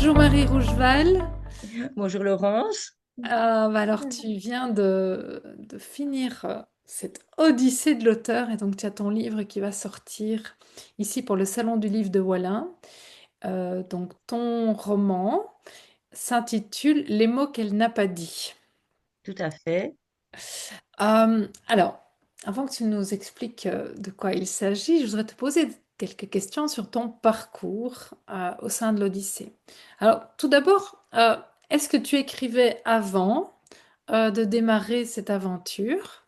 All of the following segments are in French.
Bonjour Marie Rougeval. Bonjour Laurence. Alors tu viens de finir cette odyssée de l'auteur et donc tu as ton livre qui va sortir ici pour le Salon du Livre de Wallin. Donc ton roman s'intitule Les mots qu'elle n'a pas dit. Tout à fait. Alors, avant que tu nous expliques de quoi il s'agit, je voudrais te poser quelques questions sur ton parcours au sein de l'Odyssée. Alors, tout d'abord, est-ce que tu écrivais avant de démarrer cette aventure?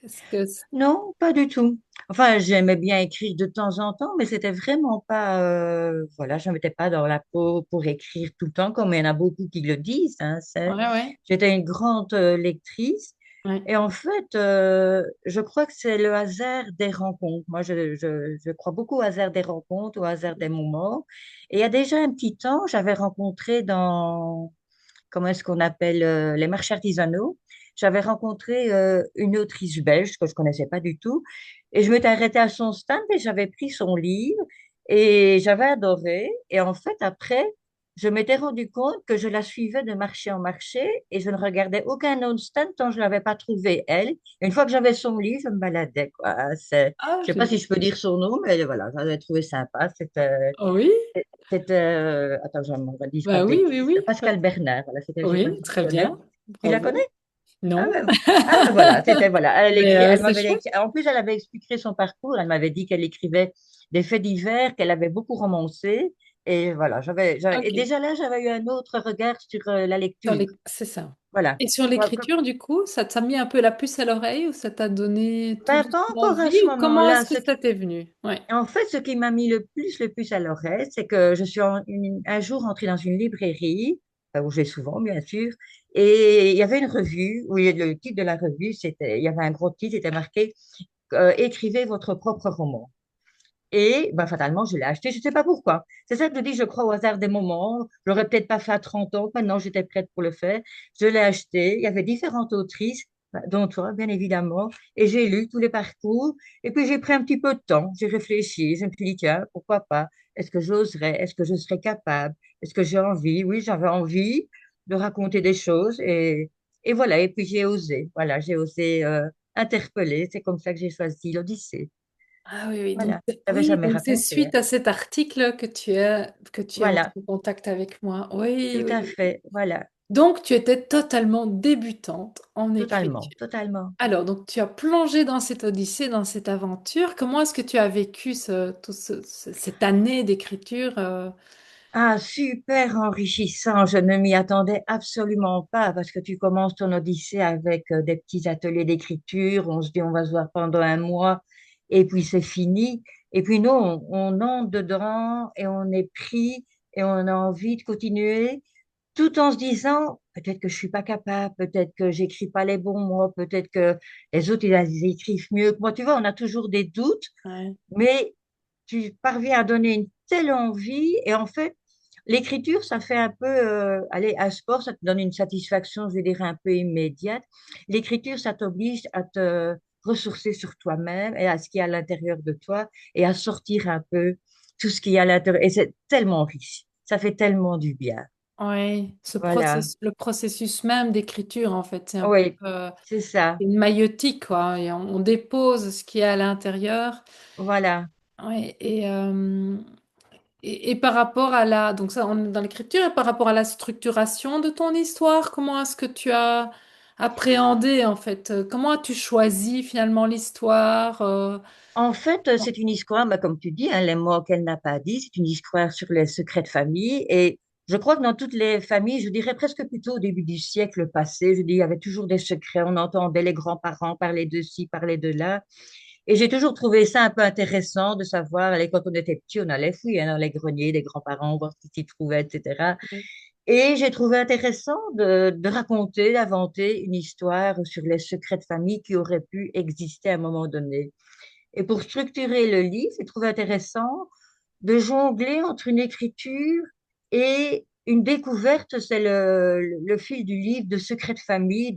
Est-ce que... Non, pas du tout. Enfin, j'aimais bien écrire de temps en temps, mais c'était vraiment pas, voilà, je ne mettais pas dans la peau pour écrire tout le temps, comme il y en a beaucoup qui le disent, hein, Ouais, ouais, j'étais une grande lectrice. ouais. Et en fait, je crois que c'est le hasard des rencontres. Moi, je crois beaucoup au hasard des rencontres, au hasard des moments. Et il y a déjà un petit temps, j'avais rencontré dans comment est-ce qu'on appelle les marchés artisanaux. J'avais rencontré une autrice belge que je connaissais pas du tout et je m'étais arrêtée à son stand et j'avais pris son livre et j'avais adoré. Et en fait, après, je m'étais rendu compte que je la suivais de marché en marché et je ne regardais aucun autre stand tant que je l'avais pas trouvé elle. Et une fois que j'avais son livre, je me baladais, quoi. Ah, Je sais pas si je peux dire son nom, mais voilà, j'avais trouvé sympa. oui, Attends, je ne dis pas bah de oui, oui, bêtises. oui. Pascal Bernard, voilà, c'était, je sais pas Oui, si tu très connais. bien. Tu la Bravo. connais? Ah Non, ben, voilà, c'était, voilà. mais Elle c'est m'avait, chouette. en plus, elle avait expliqué son parcours. Elle m'avait dit qu'elle écrivait des faits divers, qu'elle avait beaucoup romancé. Et voilà, et Ok. déjà là, j'avais eu un autre regard sur la lecture. C'est ça. Voilà. Et sur l'écriture, du coup, ça t'a mis un peu la puce à l'oreille ou ça t'a donné tout Ben, pas doucement encore à envie ce ou comment moment-là. est-ce que ça t'est venu? Ouais. En fait, ce qui m'a mis le plus à l'oreille, c'est que je suis un jour entrée dans une librairie, où je vais souvent, bien sûr, et il y avait une revue, où le titre de la revue, il y avait un gros titre, c'était marqué Écrivez votre propre roman. Et ben, fatalement, je l'ai acheté, je ne sais pas pourquoi. C'est ça que je dis, je crois au hasard des moments. Je l'aurais peut-être pas fait à 30 ans, maintenant j'étais prête pour le faire. Je l'ai acheté, il y avait différentes autrices, dont toi, bien évidemment, et j'ai lu tous les parcours. Et puis j'ai pris un petit peu de temps, j'ai réfléchi, je me suis dit, tiens, pourquoi pas? Est-ce que j'oserais? Est-ce que je serais capable? Est-ce que j'ai envie? Oui, j'avais envie de raconter des choses et voilà. Et puis j'ai osé, voilà, j'ai osé interpeller. C'est comme ça que j'ai choisi l'Odyssée. Ah oui, oui. Donc, Voilà, j'avais jamais donc c'est raconté, hein. suite à cet article que tu es entré Voilà, en contact avec moi. Oui, tout oui, à oui. fait, voilà, Donc, tu étais totalement débutante en totalement, écriture. totalement. Alors, donc, tu as plongé dans cette odyssée, dans cette aventure. Comment est-ce que tu as vécu cette année d'écriture? Ah, super enrichissant, je ne m'y attendais absolument pas parce que tu commences ton odyssée avec des petits ateliers d'écriture, on se dit on va se voir pendant un mois et puis c'est fini. Et puis non, on entre dedans et on est pris et on a envie de continuer tout en se disant peut-être que je suis pas capable, peut-être que j'écris pas les bons mots, peut-être que les autres ils écrivent mieux que moi. Tu vois, on a toujours des doutes. Ouais. Mais tu parviens à donner une telle envie et en fait, l'écriture, ça fait un peu, allez, un sport, ça te donne une satisfaction, je dirais, un peu immédiate. L'écriture, ça t'oblige à te ressourcer sur toi-même et à ce qu'il y a à l'intérieur de toi et à sortir un peu tout ce qu'il y a à l'intérieur. Et c'est tellement riche. Ça fait tellement du bien. Oui, Voilà. le processus même d'écriture, en fait, c'est un peu Oui, c'est ça. une maïeutique, quoi. Et on dépose ce qui est à l'intérieur. Voilà. Ouais, et par rapport à donc ça, on est dans l'écriture, et par rapport à la structuration de ton histoire, comment est-ce que tu as appréhendé, en fait? Comment as-tu choisi finalement l'histoire? En fait, c'est une histoire, bah, comme tu dis, hein, les mots qu'elle n'a pas dit, c'est une histoire sur les secrets de famille. Et je crois que dans toutes les familles, je dirais presque plutôt au début du siècle passé, je dis, il y avait toujours des secrets. On entendait les grands-parents parler de ci, parler de là. Et j'ai toujours trouvé ça un peu intéressant de savoir, allez, quand on était petit, on allait fouiller hein, dans les greniers des grands-parents, voir ce qu'ils trouvaient, etc. Et j'ai trouvé intéressant de raconter, d'inventer une histoire sur les secrets de famille qui auraient pu exister à un moment donné. Et pour structurer le livre, j'ai trouvé intéressant de jongler entre une écriture et une découverte, c'est le fil du livre de secrets de famille,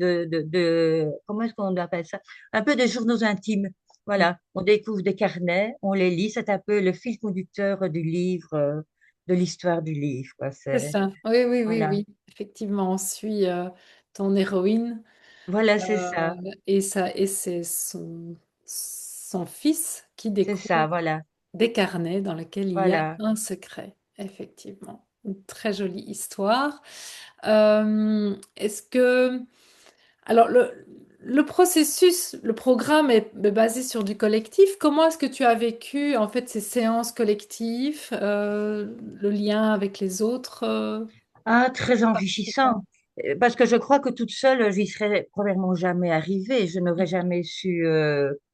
comment est-ce qu'on appelle ça? Un peu de journaux intimes. Voilà, on découvre des carnets, on les lit, c'est un peu le fil conducteur du livre. de l'histoire du livre, quoi. C'est ça. Oui, oui, oui, Voilà, oui. Effectivement, on suit ton héroïne voilà, c'est euh, ça, et c'est son fils qui c'est ça, découvre voilà, des carnets dans lesquels il y a voilà. un secret. Effectivement, une très jolie histoire. Est-ce que alors, le processus, le programme est basé sur du collectif. Comment est-ce que tu as vécu en fait ces séances collectives, le lien avec les autres Ah, très participants? enrichissant. Parce que je crois que toute seule, j'y serais probablement jamais arrivée. Je n'aurais jamais su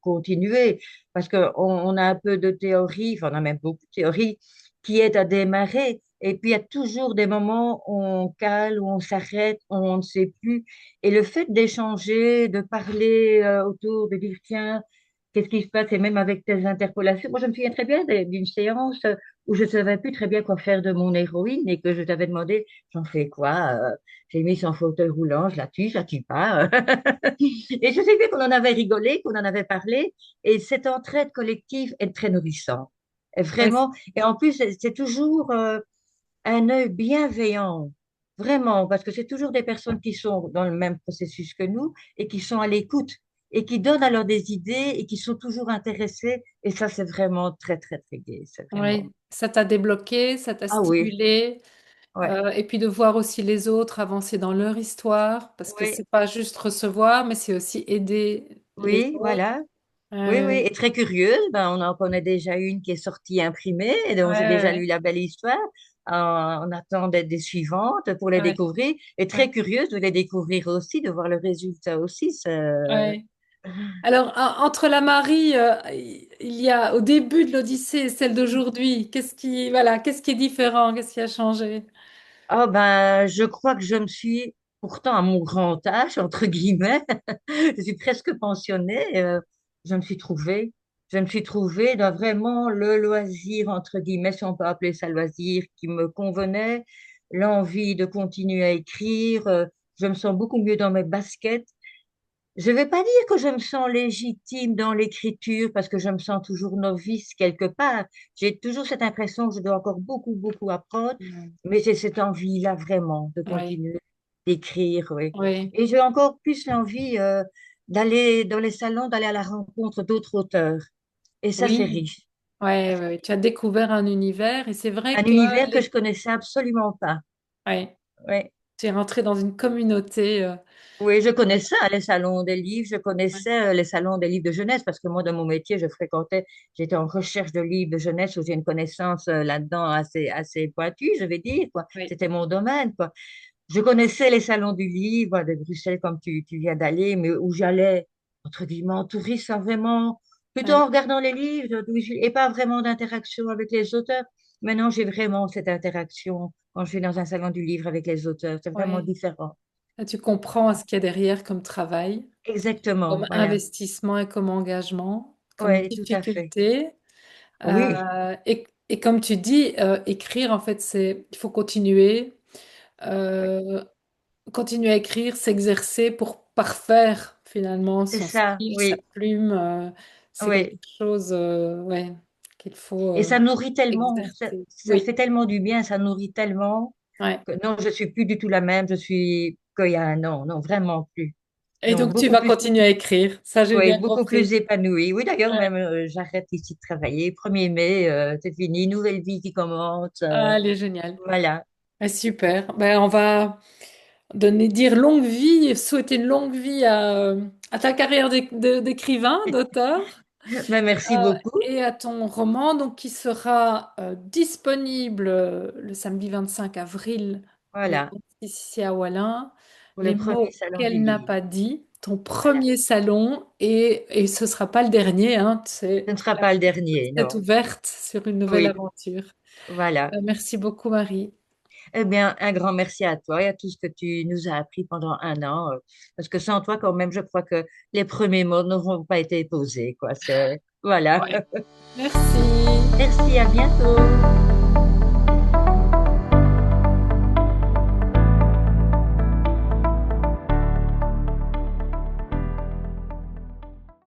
continuer. Parce que on a un peu de théorie, enfin, on a même beaucoup de théorie, qui aide à démarrer. Et puis, il y a toujours des moments où on cale, où on s'arrête, où on ne sait plus. Et le fait d'échanger, de parler autour, de dire, tiens, qu'est-ce qui se passe, et même avec tes interpolations. Moi, je me souviens très bien d'une séance où je ne savais plus très bien quoi faire de mon héroïne et que je t'avais demandé, j'en fais quoi? J'ai mis son fauteuil roulant, je la tue pas. Et je sais bien qu'on en avait rigolé, qu'on en avait parlé, et cette entraide collective est très nourrissante. Et Ouais, vraiment, et en plus, c'est toujours un œil bienveillant, vraiment, parce que c'est toujours des personnes qui sont dans le même processus que nous et qui sont à l'écoute et qui donnent alors des idées et qui sont toujours intéressées. Et ça, c'est vraiment très, très, très gai. C'est ouais. vraiment. Ça t'a débloqué, ça t'a Ah oui, stimulé, ouais, et puis de voir aussi les autres avancer dans leur histoire, parce que oui, c'est pas juste recevoir, mais c'est aussi aider les oui, autres. voilà. Oui, oui, Euh, et très curieuse, ben, on en connaît déjà une qui est sortie imprimée, et ouais, dont j'ai déjà ouais, lu la belle histoire. On attend des suivantes pour les ouais, découvrir, et ouais, très curieuse de les découvrir aussi, de voir le résultat aussi. ouais. Alors, entre la Marie, il y a au début de l'Odyssée et celle d'aujourd'hui, qu'est-ce qui est différent, qu'est-ce qui a changé? Ah ben, je crois que je me suis, pourtant à mon grand âge, entre guillemets, je suis presque pensionnée, je me suis trouvée. Je me suis trouvée dans vraiment le loisir, entre guillemets, si on peut appeler ça loisir, qui me convenait, l'envie de continuer à écrire. Je me sens beaucoup mieux dans mes baskets. Je vais pas dire que je me sens légitime dans l'écriture parce que je me sens toujours novice quelque part. J'ai toujours cette impression que je dois encore beaucoup, beaucoup apprendre, Mm. mais j'ai cette envie-là vraiment de Oui, continuer d'écrire, oui. oui, Et j'ai encore plus l'envie d'aller dans les salons, d'aller à la rencontre d'autres auteurs. Et ça, c'est oui, riche. ouais, ouais. Tu as découvert un univers et c'est vrai Un que univers que je les... connaissais absolument pas. ouais, Oui. tu es rentré dans une communauté. Oui, je Ouais, connaissais les salons des livres, je ouais, connaissais les salons des livres de jeunesse parce que moi, dans mon métier, je fréquentais, j'étais en recherche de livres de jeunesse où j'ai une connaissance là-dedans assez pointue, je vais dire, quoi. oui, C'était mon domaine, quoi. Je connaissais les salons du livre de Bruxelles comme tu viens d'aller, mais où j'allais, entre guillemets, en touriste, sans vraiment, plutôt ouais, en regardant les livres, et pas vraiment d'interaction avec les auteurs. Maintenant, j'ai vraiment cette interaction quand je suis dans un salon du livre avec les auteurs. C'est vraiment ouais. différent. Là, tu comprends ce qu'il y a derrière comme travail, Exactement, comme voilà. investissement et comme engagement, comme Oui, tout à fait. difficulté. Oui, Et comme tu dis, écrire, en fait, il faut continuer. oui, Euh, Continuer à écrire, s'exercer pour parfaire finalement c'est son ça, style, sa oui, plume. C'est quelque oui. chose ouais, qu'il faut Et ça nourrit tellement, exercer. ça Oui, fait tellement du bien, ça nourrit tellement ouais. que non, je suis plus du tout la même, je suis qu'il y a un an, non, vraiment plus. Et Non, donc tu beaucoup vas plus, continuer à écrire. Ça, j'ai oui, bien beaucoup plus compris. épanouie. Oui, d'ailleurs, Ouais. même j'arrête ici de travailler. 1er mai, c'est fini, nouvelle vie qui commence. Ah, elle est géniale. Voilà. Ah, super. Ben, on va dire longue vie, souhaiter une longue vie à ta carrière d'écrivain, d'auteur. Mais merci beaucoup. Et à ton roman, donc, qui sera disponible le samedi 25 avril au Voilà, ici à Wallin. pour le Les premier mots salon du qu'elle n'a livre. pas dit, ton Voilà. premier salon, et ce ne sera pas le dernier, hein, Ce c'est ne sera la pas le dernier, tête non. ouverte sur une nouvelle Oui, aventure. voilà. Merci beaucoup, Marie. Eh bien, un grand merci à toi et à tout ce que tu nous as appris pendant un an, parce que sans toi, quand même, je crois que les premiers mots n'auront pas été posés, quoi. Voilà. Ouais. Merci. Merci, à bientôt.